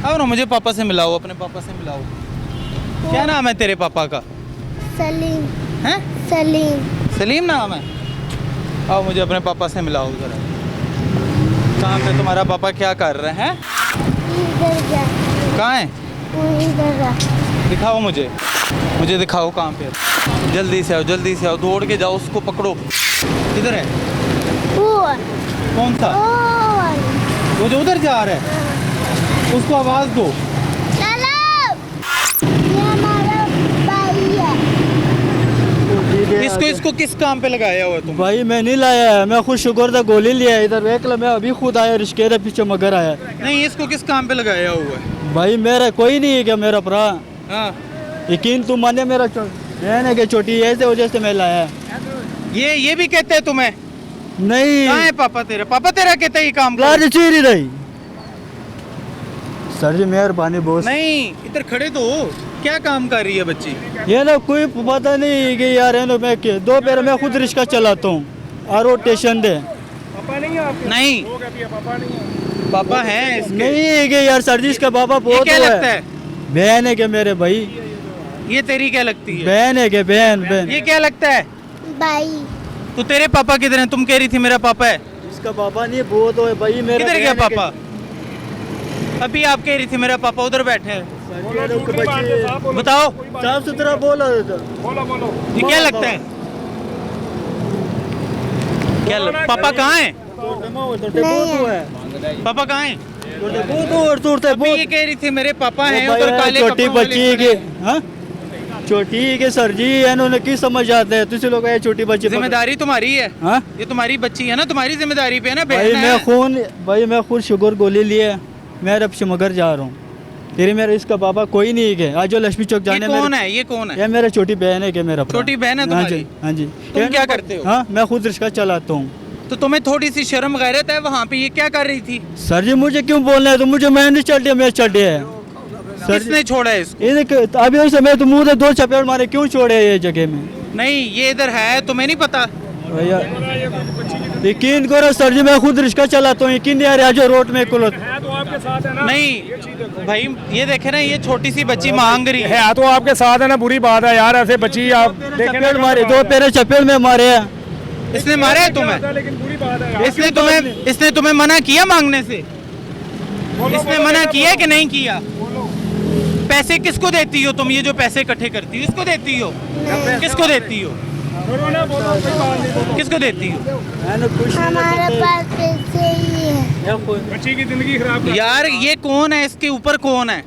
आओ ना, मुझे पापा से मिलाओ, अपने पापा से मिलाओ। क्या नाम है तेरे पापा का? सलीम। हैं? सलीम। सलीम नाम है। आओ मुझे अपने पापा से मिलाओ जरा। कहाँ पे तुम्हारा पापा क्या कर रहे हैं? इधर जा। कहाँ है? वो इधर जा। दिखाओ मुझे, मुझे दिखाओ कहाँ पे। जल्दी से आओ, जल्दी से आओ, दौड़ के जाओ, उसको पकड़ो। किधर है? वो कौन सा? वो जो उधर जा रहा है, उसको आवाज़ दो। चलो, ये हमारा भाई है। इसको इसको किस काम पे लगाया हुआ तुम? भाई मैं नहीं लाया है, मैं खुद शुगर था गोली लिया है। इधर देख लो, मैं अभी खुद आया, रिश्के के पीछे मगर आया। नहीं, इसको किस काम पे लगाया हुआ है? भाई मेरा कोई नहीं है क्या मेरा भरा? हाँ, यकीन तुम माने, मेरा बहन है कि छोटी ऐसे वजह से मैं लाया है। ये भी कहते हैं तुम्हें? नहीं कहाँ है पापा तेरा? पापा तेरा कहता है ये काम करो। लाज चीरी रही। सर जी मेहरबानी बहुत। नहीं, इधर खड़े तो हो। क्या काम कर रही है बच्ची? ये ना कोई पता नहीं कि यार है ना, मैं दो पैर में खुद रिक्शा चलाता हूँ। आरो स्टेशन दे। नहीं, पापा है इसके। नहीं है कि यार सर जी, इसका बाबा ये बहुत क्या वो लगता है? बहन है कि मेरे भाई, ये तेरी क्या लगती है? बहन है कि बहन। ये क्या लगता है? भाई। तो तेरे पापा किधर हैं? तुम कह रही थी मेरा पापा है। इसका बाबा नहीं बहुत है भाई मेरा। किधर गया बहन है कि- पापा? अभी आप कह रही थी मेरा पापा उधर बैठे हैं। बताओ, साफ सुथरा बोलो। ये क्या लगता है? पापा कहाँ हैं? पापा कहाँ हैं? अभी ये कह रही थी मेरे पापा हैं उधर काले छोटी कपड़ों वाले बच्ची खड़े के हैं। हाँ? छोटी के सर जी इन्होंने की समझ आते हैं, तुझे लोग छोटी बच्ची जिम्मेदारी तुम्हारी है। हाँ? ये तुम्हारी बच्ची है ना, तुम्हारी जिम्मेदारी पे है ना। भाई बहन मैं खुद शुगर गोली लिए, मैं अब मगर जा रहा हूँ। तेरे मेरा इसका बाबा कोई नहीं है। आज जो लक्ष्मी चौक जाने ये कौन है? ये कौन है? ये मेरा छोटी बहन है कि मेरा छोटी बहन है तुम्हारी? हाँ जी। तुम क्या करते हो? हाँ, मैं खुद रिक्शा चलाता हूँ। तो तुम्हें थोड़ी सी शर्म गैरत है? वहाँ पे ये क्या कर रही थी? सर जी मुझे क्यों बोलना है? तो मुझे मैं नहीं चढ़ दिया, मैं चढ़ दिया है। सर किसने छोड़ा है इसको? अभी वैसे मैं तो मुंह से दो चपेट मारे, क्यों छोड़े ये जगह में? नहीं, ये इधर है, तुम्हें नहीं पता? भैया यकीन करो सर जी, मैं खुद रिक्शा चलाता हूँ, यकीन नहीं आ रहा जो रोड में कुल। नहीं भाई, ये देखे ना, ये छोटी सी बच्ची मांग रही है। है तो आपके साथ है ना, बुरी बात है यार, ऐसे बच्ची आप चपेट मारे, दो पैर चपेट में मारे हैं। इसने मारा है तुम्हें? लेकिन बुरी बात है। इसने तुम्हें मना किया मांगने से? इसने मना किया कि नहीं किया? पैसे किसको देती हो तुम? ये जो पैसे इकट्ठे करती हो, इसको देती हो? किसको देती हो? किसको देती हो? हमारे पास पैसे ही है। बच्ची की जिंदगी खराब कर। यार ये कौन है? इसके ऊपर कौन है?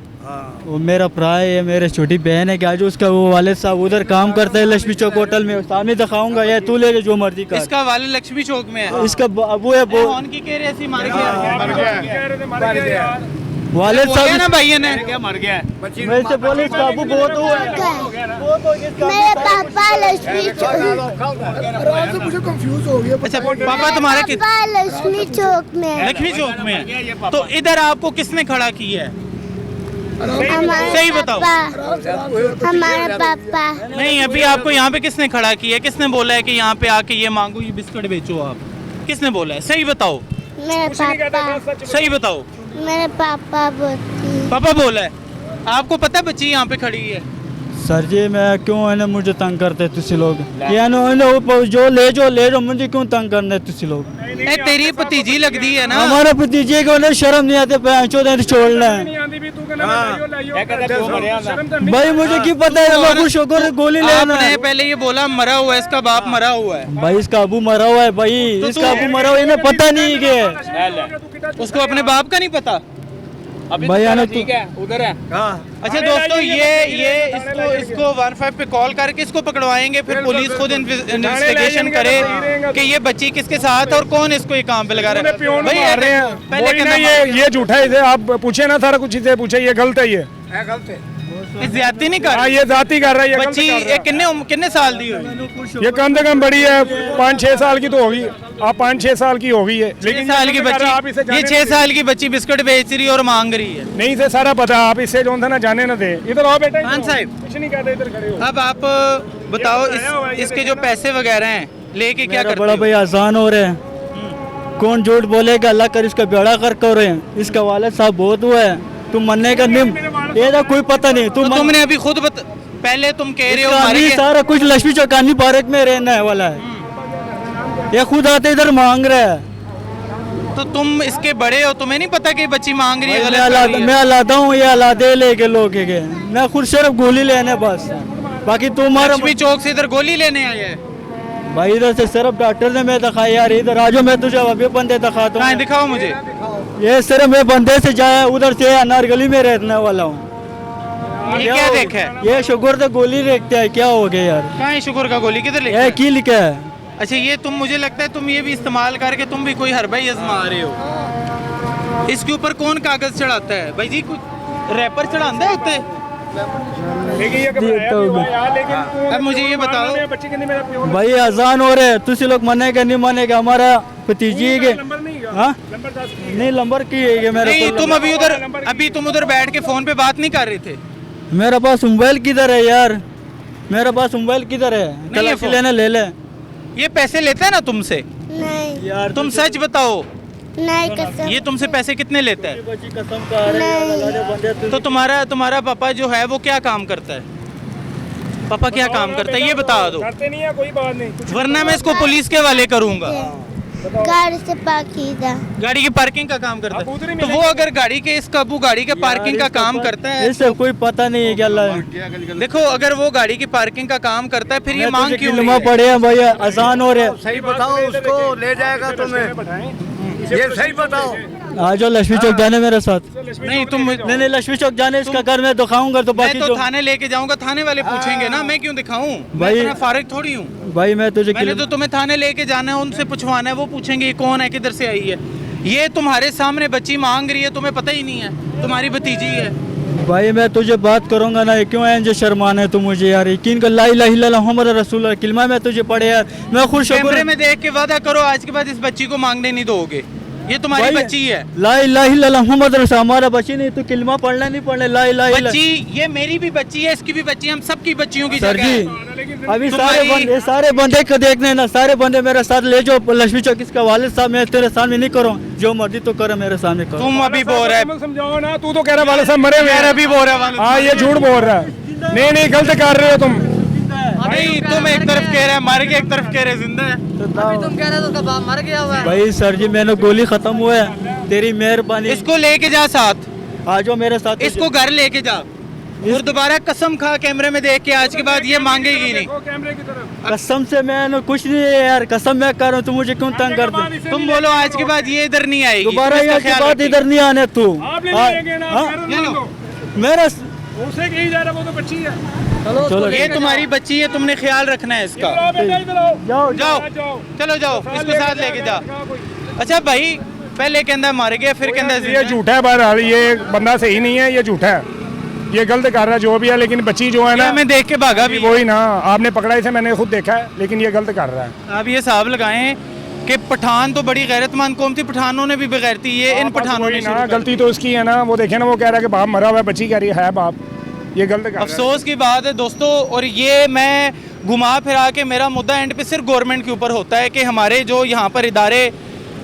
वो मेरा भरा है, मेरे छोटी बहन है। क्या जो उसका वो वालिद साहब उधर काम करते हैं लक्ष्मी चौक होटल में, सामने दिखाऊंगा या तू ले जो मर्जी का। इसका वाले लक्ष्मी चौक में है। इसका अबू है वो कौन की कह रहे ऐसी मार गया? वालिद बोला ना साहब। भैया ने। मैं से बोले इसका अबू बहुत हुआ है। मेरे पापा लक्ष्मी चौक। अच्छा, पापा तुम्हारे पापा लक्ष्मी चौक में है। लक्ष्मी चौक में है। तो इधर आपको किसने खड़ा किया है? हमारे सही बताओ। पापा, हमारे पापा। नहीं, अभी आपको यहाँ पे किसने खड़ा किया है? किसने बोला है कि यहाँ पे आके ये मांगो, ये बिस्कुट बेचो आप? किसने बोला है? सही बताओ, मेरे पापा। सही बताओ। मेरे पापा बोलती। पापा बोला है। आपको पता है बच्ची यहाँ पे खड़ी है? सर जी मैं क्यों है ना, मुझे तंग करते तुसी लोग? ये ना जो ले जो मुझे क्यों तंग करने तुसी लोग? ए, तेरी भतीजी लगती है ना? हमारे भतीजे को उन्हें शर्म नहीं आती, चौधरी छोड़ना है। भाई मुझे क्यों पता है, मैं खुश होकर गोली लेना आपने है। पहले ये बोला मरा हुआ है, इसका बाप मरा हुआ है। भाई इसका अबू मरा हुआ है भाई, इसका अबू मरा हुआ है, इन्हें पता नहीं है। उसको अपने बाप का नहीं पता? भाई आना ठीक है, उधर है। अच्छा दोस्तों, ये इसको 15 पे कॉल करके इसको पकड़वाएंगे, फिर पुलिस खुद इन्वेस्टिगेशन करे कि ये बच्ची किसके साथ और कौन इसको ये काम पे लगा रहा है। पियोन भाई मार रहे हैं। पहले वही ना, कहना ये झूठा है, इसे आप पूछे ना, सारा कुछ इसे पूछे, ये गलत है। ये ज्यादती नहीं कर हाँ, ये जाति कर रहा है, ये गलत बच्ची। कर रहा है। कितने साल दी हुई? ये कम से कम बड़ी है, 5-6 साल की तो होगी। आप 5-6 साल की होगी है, 6 साल की आप इसे बच्ची, ये जाने 6 साल की बच्ची बिस्कुट बेच रही है और मांग रही है। नहीं से सारा पता, आप इससे जो था ना जाने ना दे। इधर आओ बेटा। खान साहब, कुछ नहीं कहते, इधर खड़े हो। अब आप बताओ, इसके जो पैसे वगैरह हैं लेके क्या मेरा करते बड़ा हो? भाई आसान हो रहे हैं। कौन झूठ बोलेगा? अल्लाह कर इसका बेड़ा कर रहे हैं। इसका वालिद साहब बहुत हुआ है, तुम मरने का नियम ये तो कोई पता नहीं तो तुमने अभी खुद पहले तुम कह रहे हो इसका मारेंगे। सारा कुछ लक्ष्मी चौकानी पार्क में रहने वाला है। ये खुद आते इधर मांग रहा है। तो तुम इसके बड़े हो, तुम्हें नहीं पता कि बच्ची मांग रही है, गलत कर रही है? मैं लाता हूँ, ये अलादे लेके लोग के मैं खुद सिर्फ गोली लेने बस, बाकी तुम्हारा लक्ष्मी चौक से इधर गोली लेने आए हैं। भाई इधर से सिर्फ डॉक्टर ने मैं दिखाया यार, इधर आ जाओ, मैं तुझे अभी बंदे दिखाता कहाँ हूँ। दिखाओ मुझे। ये सिर्फ मैं बंदे से जाया उधर से अनारगली में रहने वाला हूँ। ये क्या देखा है? ये शुगर तो गोली देखता है, क्या हो गया यार? कहाँ है शुगर का गोली, किधर लिखा ये है? की लिखा है? अच्छा ये तुम, मुझे लगता है तुम ये भी इस्तेमाल करके तुम भी कोई हरबाई आजमा रहे हो। इसके ऊपर कौन कागज चढ़ाता है भाई जी? कुछ रैपर चढ़ाते होते? लेकिन ये घबराया तो- भी हुआ यार, लेकिन अब मुझे ये बताओ। बच्ची के लिए मेरा प्योर भाई अजान हो रहे, तुझे लोग मनेगा नहीं मनेगा, हमारा भतीजी है के नंबर नहीं है। हाँ नंबर 10 नहीं नंबर की है ये मेरे नहीं को। तुम अभी तुम उधर बैठ के फोन पे बात नहीं कर रहे थे? मेरे पास मोबाइल किधर है यार? मेरे पास मोबाइल किधर है? है तलाशी फोन। लेने ले ले ये पैसे लेता है ना तुमसे? नहीं यार। तुम सच बताओ, नहीं कसम ये तुमसे पैसे कितने लेता है? बच्ची कसम खा रहे हैं, लड़े बंदे तुझे- तो तुम्हारा पापा जो है वो क्या काम करता है? पापा क्या काम करता है ये बता दो, करते नहीं है, कोई बात नहीं। कुछ वरना मैं इसको पुलिस के हवाले करूंगा। घर से पाकिदा गाड़ी की पार्किंग का काम करता आप उधर है, ही तो वो अगर गाड़ी के इस काबू गाड़ी के पार्किंग का काम करता है, इससे कोई पता नहीं है क्या अल्लाह। देखो अगर वो गाड़ी की पार्किंग का काम करता है फिर ये मांग क्यों किलमा नहीं है? पड़े हैं भैया, आसान हो रहे। सही बताओ उसको, ले जाएगा तुम्हें। ये सही बताओ। आ जाओ लक्ष्मी चौक जाने मेरे साथ। नहीं तुम, नहीं नहीं लक्ष्मी चौक जाने, इसका घर मैं दिखाऊंगा तो मैं बाकी तो जो थाने लेके जाऊंगा, थाने वाले पूछेंगे ना, मैं क्यों दिखाऊं? मैं भाई- इतना फारिग थोड़ी हूँ। भाई मैं तुझे मैंने किल- तो तुम्हें थाने लेके जाना है, उनसे पूछवाना है, वो पूछेंगे ये कौन है, किधर से आई है। ये तुम्हारे सामने बच्ची मांग रही है, तुम्हें पता ही नहीं है तुम्हारी भतीजी है। भाई मैं तुझे बात करूंगा ना, क्यों एंजे शर्माना है तू मुझे यार? यकीन कर, ला इलाहा इल्लल्लाह मुहम्मद रसूलुल्लाह किलमा मैं तुझे पढ़े यार, मैं खुद कैमरे शुक्र। में देख के वादा करो आज के बाद इस बच्ची को मांगने नहीं दोगे, ये तुम्हारी भाई- बच्ची है। ला इलाहा इल्लल्लाह मुहम्मद रसूलुल्लाह, हमारा बच्ची नहीं, तू किलमा पढ़ना नहीं पढ़ना, ला इलाहा इल्लल्लाह। बच्ची ये मेरी भी बच्ची है, इसकी भी बच्ची है, हम सबकी बच्चियों की सर जगह जी है। अभी तुम्हारी- सारे बंदे को देखने ना, सारे बंदे मेरे साथ ले जाओ लक्ष्मी चौक, इसका वालिद साहब मैं तेरे सामने नहीं करूँ, जो मर्जी तो करे मेरे सामने करो। तुम अभी बोल रहे तुम समझाओ ना, तू तो कह रहा वाले साहब मरे हुए यार हैं। अभी बोल रहे वाले हाँ ये झूठ बोल रहा है। नहीं नहीं गलत कर रहे हो तुम। नहीं तुम एक तरफ कह रहे हैं मर गए, एक तरफ कह रहे हैं जिंदा है। तुम कह रहे हो उसका बाप मर गया हुआ है। भाई सर जी मैंने गोली खत्म हुआ है, तेरी मेहरबानी। इसको लेके जा साथ, आ जाओ मेरे साथ। इसको घर लेके जा और दोबारा कसम खा कैमरे में देख के आज के बाद ये मांगेगी नहीं। देखो कैमरे की तरफ। कसम से मैंने कुछ नहीं है यार, कसम मैं कर रहा हूँ, तू मुझे क्यों तंग कर दे? तुम बोलो आज के बाद ये इधर नहीं आएगी, दोबारा तुम इसका यहाँ के ख्याल बाद रखिए। इधर नहीं आने तू। आप ले हाँ, लेंगे ना, हाँ, खैर ये लो। लो। मेरा उसे कहीं जा रहा, वो तो बच्ची है। चलो ये तुम्हारी बच्ची है, तुमने ख्याल रखना है इसका। आओ बेटा, इधर आओ। जाओ जाओ जाओ। चलो जाओ, इसको साथ लेके जा। अच्छा भाई पहले कहता है मर गया, फिर कहता है ये जिंदा है। झूठा है बहरहाल, ये बंदा सही नहीं है, ये झूठा है, ये गलत कर रहा है जो भी है। लेकिन बच्ची जो है ये ना, हमें देख के भागा भी। वही ना, आपने पकड़ा इसे, मैंने खुद देखा है, लेकिन ये गलत कर रहा है। आप ये हिसाब लगाएं कि पठान तो बड़ी गैरतमंद कौम थी, पठानों ने भी बगैरती ये इन पठानों ने वही शुरू ना, कर दी। गलती तो उसकी है ना। वो देखे ना, वो कह रहा है कि बाप मरा हुआ है, बच्ची कह रही है बाप, ये गलत कर रहा है। अफसोस की बात है दोस्तों, और ये मैं घुमा फिरा के मेरा मुद्दा एंड पे सिर्फ गवर्नमेंट के ऊपर होता है कि हमारे जो यहाँ पर इदारे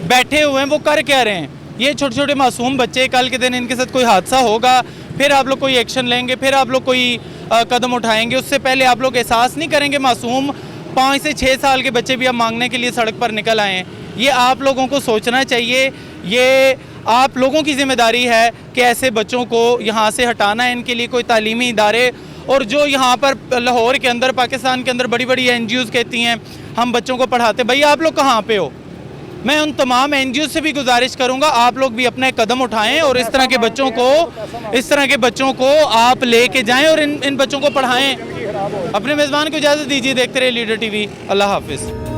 बैठे हुए हैं वो कर क्या रहे हैं। ये छोटे छोटे मासूम बच्चे, कल के दिन इनके साथ कोई हादसा होगा, फिर आप लोग कोई एक्शन लेंगे, फिर आप लोग कोई कदम उठाएंगे, उससे पहले आप लोग एहसास नहीं करेंगे। मासूम 5 से 6 साल के बच्चे भी अब मांगने के लिए सड़क पर निकल आए हैं। ये आप लोगों को सोचना चाहिए, ये आप लोगों की जिम्मेदारी है कि ऐसे बच्चों को यहाँ से हटाना है। इनके लिए कोई तालीमी इदारे, और जो यहाँ पर लाहौर के अंदर, पाकिस्तान के अंदर बड़ी बड़ी NGOs कहती हैं हम बच्चों को पढ़ाते, भैया आप लोग कहाँ पे हो? मैं उन तमाम NGOs से भी गुजारिश करूँगा आप लोग भी अपने कदम उठाएं और इस तरह के बच्चों को आप लेके जाएं और इन बच्चों को पढ़ाएं। अपने मेज़बान को इजाज़त दीजिए। देखते रहे लीडर TV। अल्लाह हाफिज़।